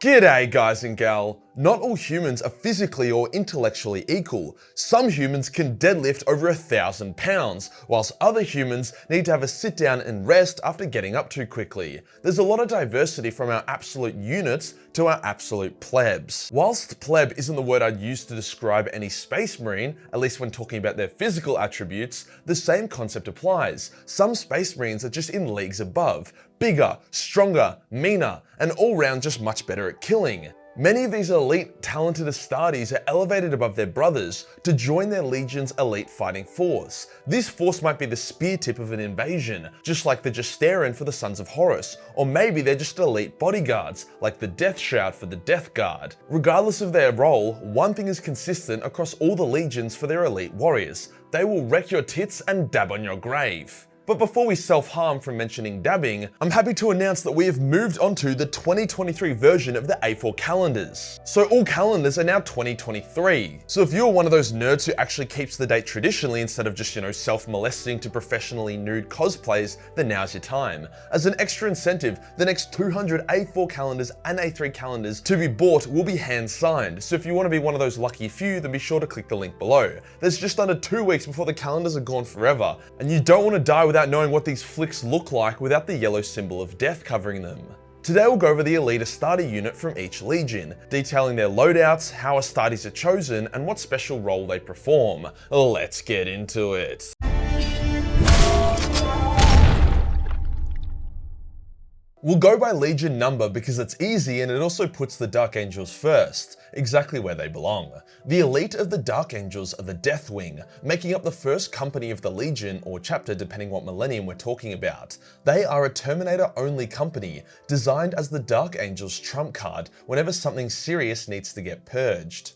G'day guys and gal. Not all humans are physically or intellectually equal. Some humans can deadlift over 1,000 pounds, whilst other humans need to have a sit down and rest after getting up too quickly. There's a lot of diversity from our absolute units to our absolute plebs. Whilst pleb isn't the word I'd use to describe any space marine, at least when talking about their physical attributes, the same concept applies. Some space marines are just in leagues above, bigger, stronger, meaner, and all round just much better at killing. Many of these elite, talented Astartes are elevated above their brothers to join their legion's elite fighting force. This force might be the spear tip of an invasion, just like the Justaerin for the Sons of Horus, or maybe they're just elite bodyguards, like the Death Shroud for the Death Guard. Regardless of their role, one thing is consistent across all the legions for their elite warriors: they will wreck your tits and dab on your grave. But before we self-harm from mentioning dabbing, I'm happy to announce that we have moved on to the 2023 version of the A4 calendars. So all calendars are now 2023. So if you're one of those nerds who actually keeps the date traditionally instead of just, self-molesting to professionally nude cosplays, then now's your time. As an extra incentive, the next 200 A4 calendars and A3 calendars to be bought will be hand-signed. So if you want to be one of those lucky few, then be sure to click the link below. There's just under 2 weeks before the calendars are gone forever, and you don't want to die without knowing what these flicks look like without the yellow symbol of death covering them. Today we'll go over the elite Astarte unit from each legion, detailing their loadouts, how Astartes are chosen, and what special role they perform. Let's get into it. We'll go by legion number because it's easy and it also puts the Dark Angels first, exactly where they belong. The elite of the Dark Angels are the Death Wing, making up the first company of the legion or chapter depending what millennium we're talking about. They are a Terminator-only company, designed as the Dark Angels' trump card whenever something serious needs to get purged.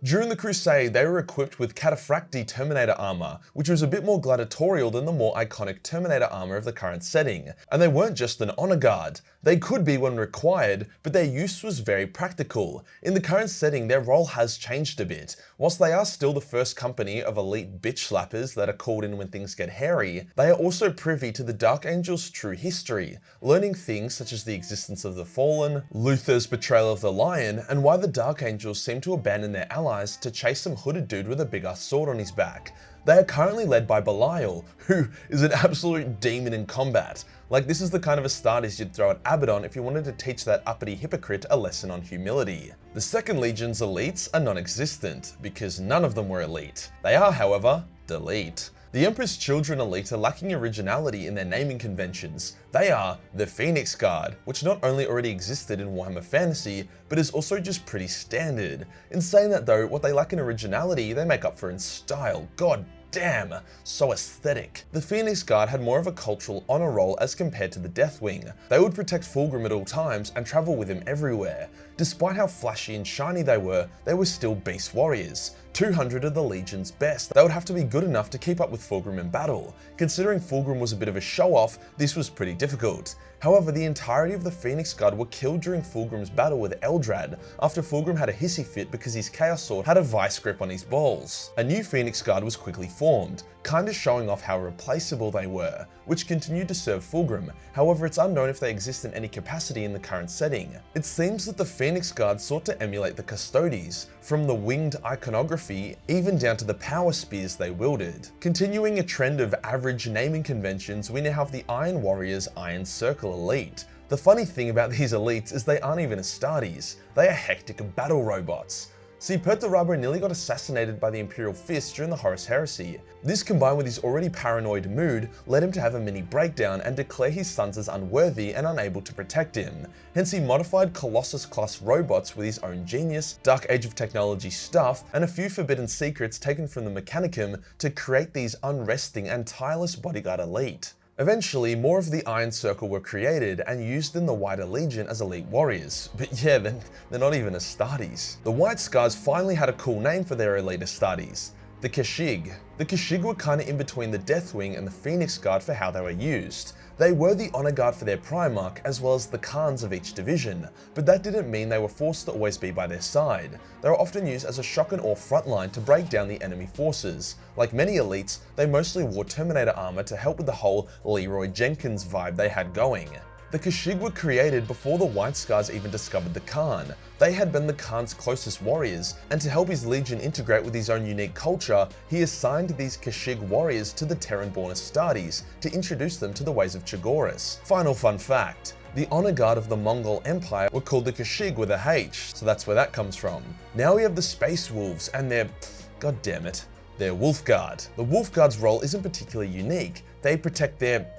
During the Crusade, they were equipped with Cataphracti Terminator armor, which was a bit more gladiatorial than the more iconic Terminator armor of the current setting. And they weren't just an honor guard. They could be when required, but their use was very practical. In the current setting, their role has changed a bit. Whilst they are still the first company of elite bitch slappers that are called in when things get hairy, they are also privy to the Dark Angels' true history, learning things such as the existence of the Fallen, Luther's betrayal of the Lion, and why the Dark Angels seem to abandon their allies to chase some hooded dude with a big ass sword on his back. They are currently led by Belial, who is an absolute demon in combat. Like, this is the kind of Astartes you'd throw at Abaddon if you wanted to teach that uppity hypocrite a lesson on humility. The second legion's elites are non-existent, because none of them were elite. They are, however, delete. The Emperor's Children elite are lacking originality in their naming conventions. They are the Phoenix Guard, which not only already existed in Warhammer Fantasy, but is also just pretty standard. In saying that though, what they lack in originality, they make up for in style. God damn, so aesthetic. The Phoenix Guard had more of a cultural honor role as compared to the Death Wing. They would protect Fulgrim at all times and travel with him everywhere. Despite how flashy and shiny they were still beast warriors. 200 of the Legion's best. They would have to be good enough to keep up with Fulgrim in battle. Considering Fulgrim was a bit of a show-off, this was pretty difficult. However, the entirety of the Phoenix Guard were killed during Fulgrim's battle with Eldrad, after Fulgrim had a hissy fit because his Chaos Sword had a vice grip on his balls. A new Phoenix Guard was quickly formed, kinda showing off how replaceable they were, which continued to serve Fulgrim. However, it's unknown if they exist in any capacity in the current setting. It seems that the Phoenix Guard sought to emulate the Custodes, from the winged iconography even down to the power spears they wielded. Continuing a trend of average naming conventions, we now have the Iron Warriors Iron Circle elite. The funny thing about these elites is they aren't even Astartes, they are hectic battle robots. See, Perturabo nearly got assassinated by the Imperial Fist during the Horus Heresy. This, combined with his already paranoid mood, led him to have a mini breakdown and declare his sons as unworthy and unable to protect him. Hence he modified Colossus-class robots with his own genius, Dark Age of Technology stuff, and a few forbidden secrets taken from the Mechanicum to create these unresting and tireless bodyguard elite. Eventually, more of the Iron Circle were created and used in the wider Legion as elite warriors. But yeah, they're not even Astartes. The White Scars finally had a cool name for their elite Astartes: the Kashig. The Kashig were kinda in between the Death Wing and the Phoenix Guard for how they were used. They were the honor guard for their Primarch as well as the Khans of each division, but that didn't mean they were forced to always be by their side. They were often used as a shock and awe frontline to break down the enemy forces. Like many elites, they mostly wore Terminator armor to help with the whole Leroy Jenkins vibe they had going. The Kashig were created before the White Scars even discovered the Khan. They had been the Khan's closest warriors, and to help his legion integrate with his own unique culture, he assigned these Kashig warriors to the Terran-born Astartes to introduce them to the ways of Chagoris. Final fun fact: the honor guard of the Mongol Empire were called the Kashig with a H, so that's where that comes from. Now we have the Space Wolves and their, god damn it, their Wolf Guard. The Wolf Guard's role isn't particularly unique. They protect their,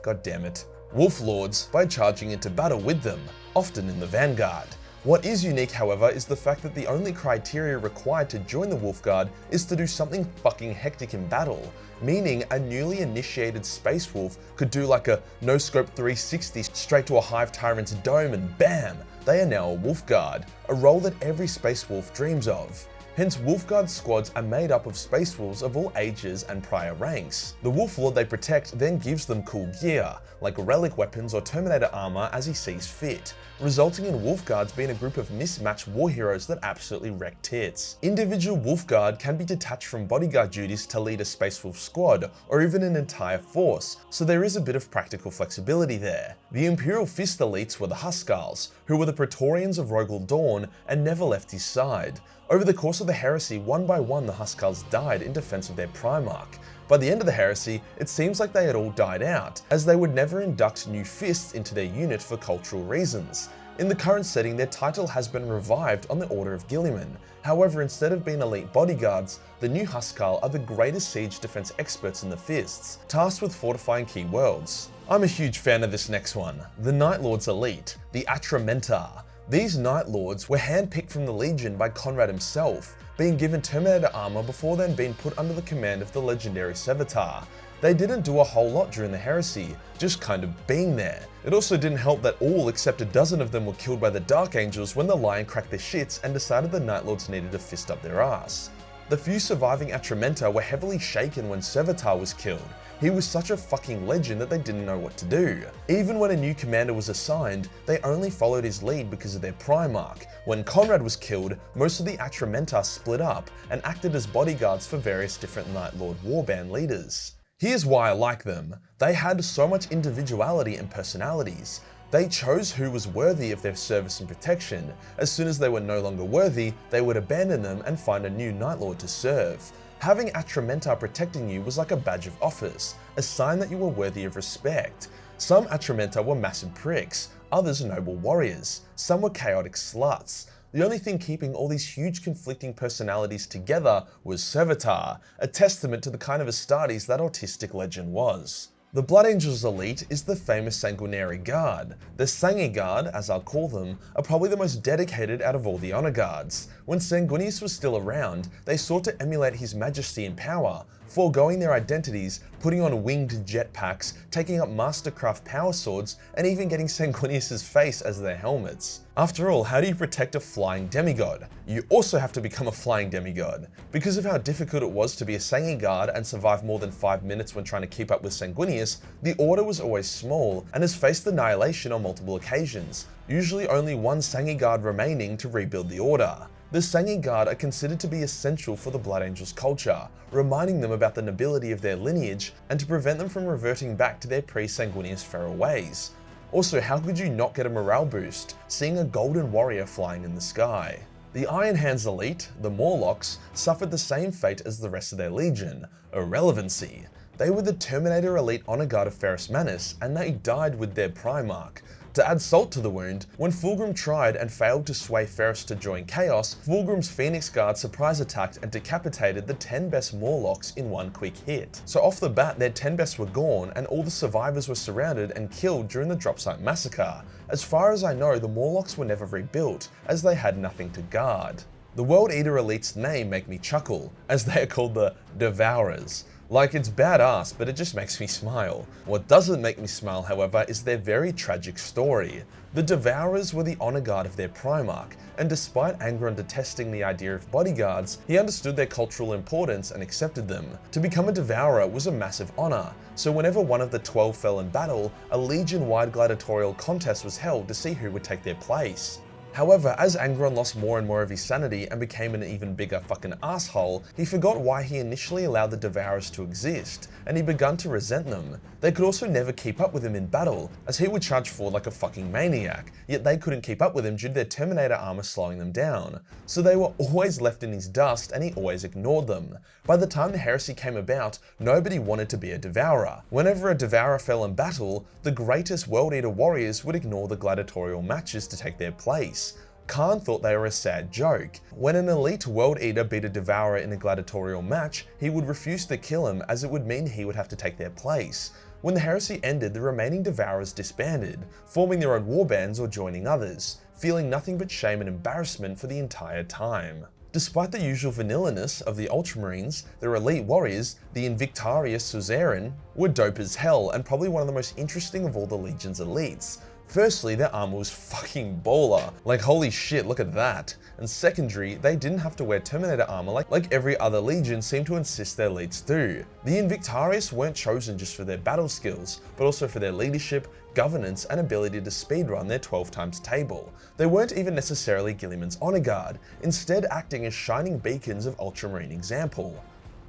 god damn it, Wolf Lords by charging into battle with them, often in the vanguard. What is unique, however, is the fact that the only criteria required to join the Wolf Guard is to do something fucking hectic in battle, meaning a newly initiated Space Wolf could do like a no-scope 360 straight to a Hive Tyrant's dome and bam, they are now a Wolf Guard, a role that every Space Wolf dreams of. Hence, Wolfguard squads are made up of Space Wolves of all ages and prior ranks. The Wolf Lord they protect then gives them cool gear, like relic weapons or Terminator armor as he sees fit, resulting in Wolfguards being a group of mismatched war heroes that absolutely wreck tits. Individual Wolfguard can be detached from bodyguard duties to lead a Space Wolf squad, or even an entire force, so there is a bit of practical flexibility there. The Imperial Fist elites were the Huskarls, who were the Praetorians of Rogel Dawn and never left his side. Over the course of the heresy, one by one the Huskarls died in defense of their Primarch. By the end of the heresy, it seems like they had all died out, as they would never induct new Fists into their unit for cultural reasons. In the current setting, their title has been revived on the Order of Guilliman. However, instead of being elite bodyguards, the new Huskarl are the greatest siege defense experts in the Fists, tasked with fortifying key worlds. I'm a huge fan of this next one, the Night Lords elite, the Atramentar. These Night Lords were handpicked from the Legion by Conrad himself, being given Terminator armor before then being put under the command of the legendary Sevatar. They didn't do a whole lot during the heresy, just kind of being there. It also didn't help that all except a dozen of them were killed by the Dark Angels when the Lion cracked their shits and decided the Night Lords needed to fist up their ass. The few surviving Atramentar were heavily shaken when Sevatar was killed. He was such a fucking legend that they didn't know what to do. Even when a new commander was assigned, they only followed his lead because of their Primarch. When Conrad was killed, most of the Atramentar split up and acted as bodyguards for various different Night Lord warband leaders. Here's why I like them. They had so much individuality and personalities. They chose who was worthy of their service and protection. As soon as they were no longer worthy, they would abandon them and find a new Night Lord to serve. Having Atramentar protecting you was like a badge of office, a sign that you were worthy of respect. Some Atramentar were massive pricks, others noble warriors, some were chaotic sluts. The only thing keeping all these huge conflicting personalities together was Sevatar, a testament to the kind of Astartes that autistic legend was. The Blood Angels elite is the famous Sanguinary Guard. The Sangi Guard, as I'll call them, are probably the most dedicated out of all the honor guards. When Sanguinius was still around, they sought to emulate his majesty and power, foregoing their identities, putting on winged jetpacks, taking up mastercraft power swords, and even getting Sanguinius' face as their helmets. After all, how do you protect a flying demigod? You also have to become a flying demigod. Because of how difficult it was to be a Sangi Guard and survive more than 5 minutes when trying to keep up with Sanguinius, the order was always small and has faced annihilation on multiple occasions, usually only one Sangi Guard remaining to rebuild the order. The Sangi Guard are considered to be essential for the Blood Angels culture, reminding them about the nobility of their lineage and to prevent them from reverting back to their pre-Sanguinius feral ways. Also, how could you not get a morale boost, seeing a golden warrior flying in the sky? The Iron Hands elite, the Morlocks, suffered the same fate as the rest of their legion, irrelevancy. They were the Terminator elite honor guard of Ferrus Manus, and they died with their Primarch. To add salt to the wound, when Fulgrim tried and failed to sway Ferrus to join Chaos, Fulgrim's Phoenix Guard surprise attacked and decapitated the 10 best Morlocks in one quick hit. So off the bat, their 10 best were gone and all the survivors were surrounded and killed during the Dropsite Massacre. As far as I know, the Morlocks were never rebuilt, as they had nothing to guard. The World Eater Elite's name make me chuckle, as they are called the Devourers. Like, it's badass, but it just makes me smile. What doesn't make me smile, however, is their very tragic story. The Devourers were the honor guard of their Primarch, and despite Angron detesting the idea of bodyguards, he understood their cultural importance and accepted them. To become a Devourer was a massive honor, so whenever one of the 12 fell in battle, a Legion-wide gladiatorial contest was held to see who would take their place. However, as Angron lost more and more of his sanity and became an even bigger fucking asshole, he forgot why he initially allowed the Devourers to exist, and he began to resent them. They could also never keep up with him in battle, as he would charge forward like a fucking maniac, yet they couldn't keep up with him due to their Terminator armor slowing them down. So they were always left in his dust, and he always ignored them. By the time the heresy came about, nobody wanted to be a Devourer. Whenever a Devourer fell in battle, the greatest World Eater warriors would ignore the gladiatorial matches to take their place. Khan thought they were a sad joke. When an elite World Eater beat a Devourer in a gladiatorial match, he would refuse to kill him as it would mean he would have to take their place. When the heresy ended, the remaining Devourers disbanded, forming their own warbands or joining others, feeling nothing but shame and embarrassment for the entire time. Despite the usual vanillaness of the Ultramarines, their elite warriors, the Invictarius Suzerain, were dope as hell and probably one of the most interesting of all the Legion's elites. Firstly, their armor was fucking baller. Like, holy shit, look at that. And secondary, they didn't have to wear Terminator armor like every other Legion seemed to insist their elites do. The Invictarius weren't chosen just for their battle skills, but also for their leadership, governance, and ability to speedrun their 12 times table. They weren't even necessarily Guilliman's honor guard, instead acting as shining beacons of Ultramarine example.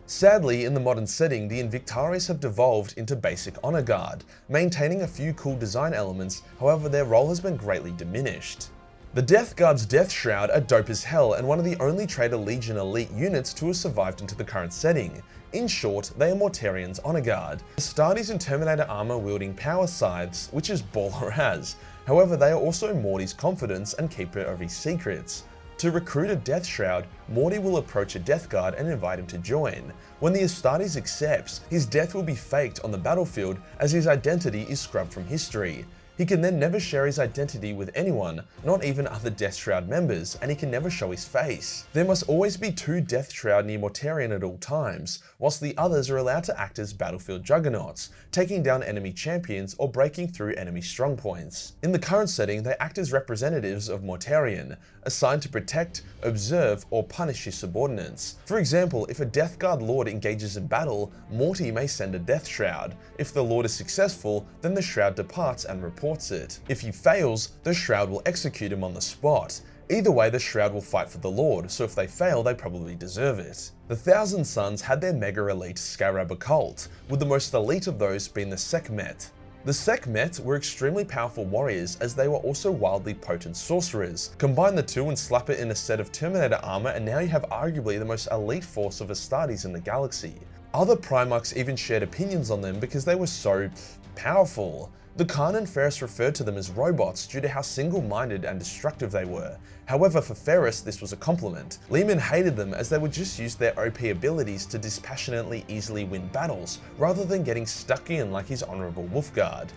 Sadly, in the modern setting, the Invictarius have devolved into basic honor guard, maintaining a few cool design elements, however their role has been greatly diminished. The Death Guard's Death Shroud are dope as hell and one of the only Traitor Legion elite units to have survived into the current setting. In short, they are Mortarian's honor guard. Astartes in Terminator armor wielding power scythes, which is baller as. However, they are also Morty's confidence and keeper of his secrets. To recruit a Death Shroud, Morty will approach a Death Guard and invite him to join. When the Astartes accepts, his death will be faked on the battlefield as his identity is scrubbed from history. He can then never share his identity with anyone, not even other Death Shroud members, and he can never show his face. There must always be two Death Shroud near Mortarion at all times, whilst the others are allowed to act as battlefield juggernauts, taking down enemy champions or breaking through enemy strongpoints. In the current setting, they act as representatives of Mortarion, assigned to protect, observe, or punish his subordinates. For example, if a Death Guard Lord engages in battle, Morty may send a Death Shroud. If the Lord is successful, then the Shroud departs and reports it. If he fails, the Shroud will execute him on the spot. Either way, the Shroud will fight for the Lord, so if they fail, they probably deserve it. The Thousand Sons had their mega elite Scarab Occult, with the most elite of those being the Sekhmet. The Sekhmet were extremely powerful warriors as they were also wildly potent sorcerers. Combine the two and slap it in a set of Terminator armor and now you have arguably the most elite force of Astartes in the galaxy. Other Primarchs even shared opinions on them because they were so powerful. The Khan and Ferris referred to them as robots due to how single-minded and destructive they were. However, for Ferris, this was a compliment. Lehman hated them as they would just use their OP abilities to dispassionately easily win battles, rather than getting stuck in like his honorable Wolfguard.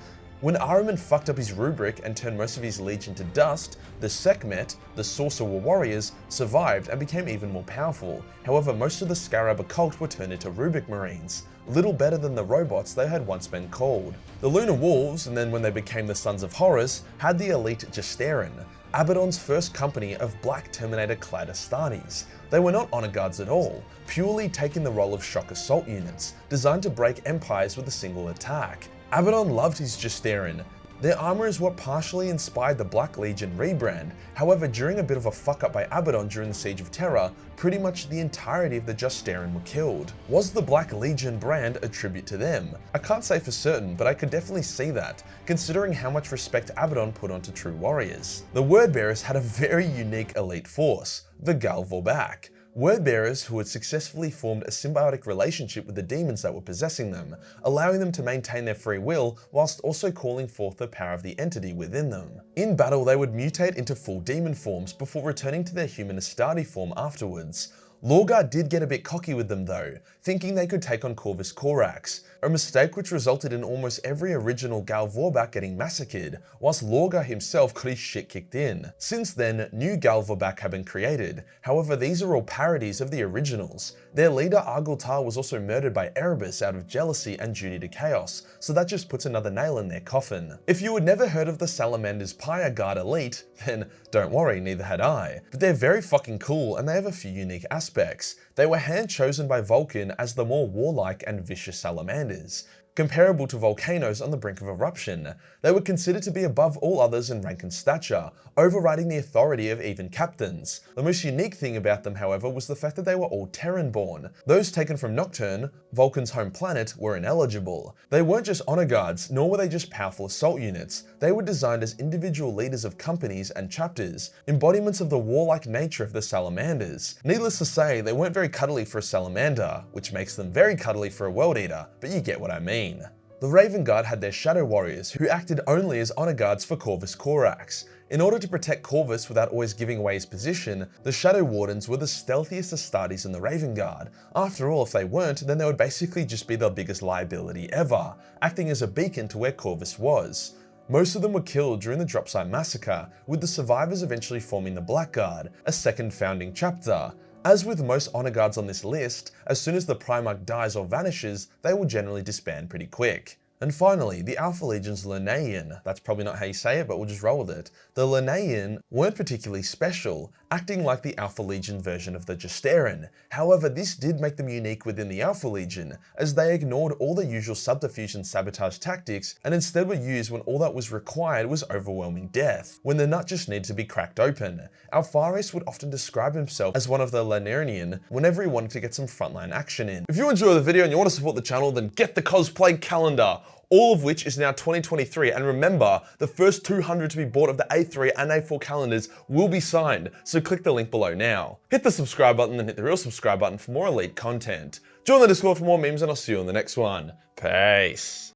When Ahriman fucked up his rubric and turned most of his legion to dust, the Sekhmet, the Sorcerer Warriors, survived and became even more powerful. However, most of the Scarab Occult were turned into Rubric Marines, little better than the robots they had once been called. The Lunar Wolves, and then when they became the Sons of Horus, had the elite Gestarin, Abaddon's first company of black Terminator-clad Astartes. They were not honor guards at all, purely taking the role of shock assault units, designed to break empires with a single attack. Abaddon loved his Gestarin. Their armor is what partially inspired the Black Legion rebrand. However, during a bit of a fuck up by Abaddon during the Siege of Terra, pretty much the entirety of the Gestarin were killed. Was the Black Legion brand a tribute to them? I can't say for certain, but I could definitely see that, considering how much respect Abaddon put onto true warriors. The Wordbearers had a very unique elite force, the Gal Vorbak. Wordbearers who had successfully formed a symbiotic relationship with the demons that were possessing them, allowing them to maintain their free will whilst also calling forth the power of the entity within them. In battle, they would mutate into full demon forms before returning to their human Astarte form afterwards. Lorgar did get a bit cocky with them though, thinking they could take on Corvus Corax, a mistake which resulted in almost every original Gal Vorbak getting massacred, whilst Lorgar himself got his shit kicked in. Since then, new Gal Vorbak have been created, however these are all parodies of the originals. Their leader Argultar was also murdered by Erebus out of jealousy and duty to chaos, so that just puts another nail in their coffin. If you had never heard of the Salamander's Pyre Guard Elite, then don't worry, neither had I. But they're very fucking cool and they have a few unique aspects. They were hand chosen by Vulcan as the more warlike and vicious salamanders. comparable to volcanoes on the brink of eruption. They were considered to be above all others in rank and stature, overriding the authority of even captains. The most unique thing about them, however, was the fact that they were all Terran-born. Those taken from Nocturne, Vulcan's home planet, were ineligible. They weren't just honor guards, nor were they just powerful assault units. They were designed as individual leaders of companies and chapters, embodiments of the warlike nature of the Salamanders. Needless to say, they weren't very cuddly for a Salamander, which makes them very cuddly for a World Eater, but you get what I mean. The Raven Guard had their Shadow Warriors, who acted only as honor guards for Corvus Corax. In order to protect Corvus without always giving away his position, the Shadow Wardens were the stealthiest Astartes in the Raven Guard. After all, if they weren't, then they would basically just be the biggest liability ever, acting as a beacon to where Corvus was. Most of them were killed during the Dropsite Massacre, with the survivors eventually forming the Blackguard, a second founding chapter. As with most honor guards on this list, as soon as the Primarch dies or vanishes, they will generally disband pretty quick. And finally, the Alpha Legion's Linnaean. That's probably not how you say it, but we'll just roll with it. The Linnaean weren't particularly special, acting like the Alpha Legion version of the Justaerin. However, this did make them unique within the Alpha Legion, as they ignored all the usual subterfuge and sabotage tactics, and instead were used when all that was required was overwhelming death, when the nut just needed to be cracked open. Alpharius would often describe himself as one of the Linnaean whenever he wanted to get some frontline action in. If you enjoy the video and you want to support the channel, then get the cosplay calendar, all of which is now 2023, and remember, the first 200 to be bought of the A3 and A4 calendars will be signed, so click the link below now. Hit the subscribe button and hit the real subscribe button for more elite content. Join the Discord for more memes, and I'll see you in the next one. Peace.